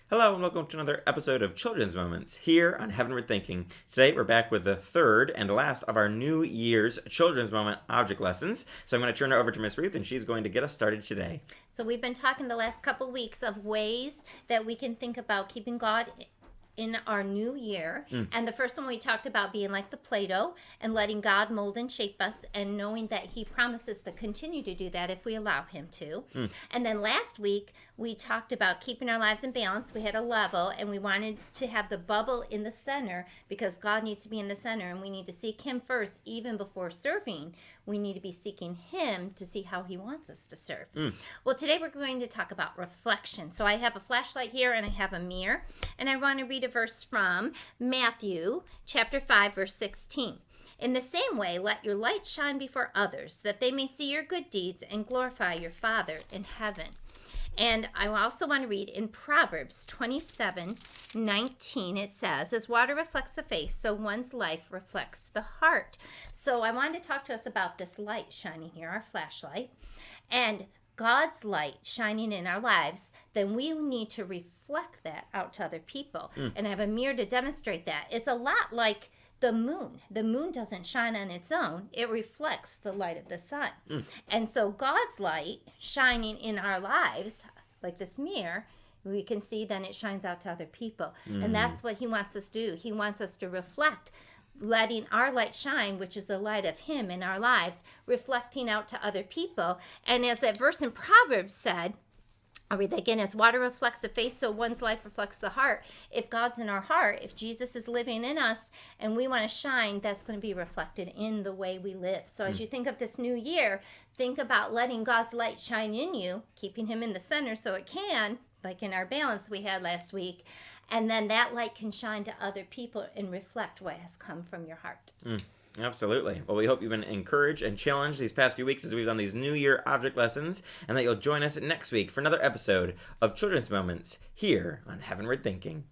Hello and welcome to another episode of Children's Moments here on Heavenward Thinking. Today we're back with the third and last of our New Year's Children's Moment object lessons. So I'm going to turn it over to Miss Ruth and she's going to get us started today. So we've been talking the last couple weeks of ways that we can think about keeping God in our new year. And the first one we talked about being like the Play-Doh and letting God mold and shape us and knowing that he promises to continue to do that if we allow him to. And then last week we talked about keeping our lives in balance. We had a level and we wanted to have the bubble in the center because God needs to be in the center and we need to seek him first even before serving. We need to be seeking him to see how he wants us to serve. Well, today we're going to talk about reflection. So I have a flashlight here and I have a mirror and I want to read a verse from Matthew chapter 5 verse 16. In the same way, let your light shine before others, that they may see your good deeds and glorify your Father in heaven. And I also want to read in Proverbs 27:19. It says, as water reflects the face, so one's life reflects the heart. So I wanted to talk to us about this light shining here, our flashlight. And God's light shining in our lives, then we need to reflect that out to other people and have a mirror to demonstrate that. It's a lot like the moon. The moon doesn't shine on its own. It reflects the light of the sun. And so God's light shining in our lives, like this mirror, we can see then it shines out to other people. And that's what he wants us to do. He wants us to reflect, letting our light shine, which is the light of him in our lives, reflecting out to other people. And as that verse in Proverbs said, I'll read that again. As water reflects the face, so one's life reflects the heart. If God's in our heart, if Jesus is living in us and we want to shine, that's going to be reflected in the way we live. So as you think of this new year, think about letting God's light shine in you, keeping him in the center so it can, like in our balance we had last week, and then that light can shine to other people and reflect what has come from your heart. Absolutely. Well, we hope you've been encouraged and challenged these past few weeks as we've done these New Year object lessons, and that you'll join us next week for another episode of Children's Moments here on Heavenward Thinking.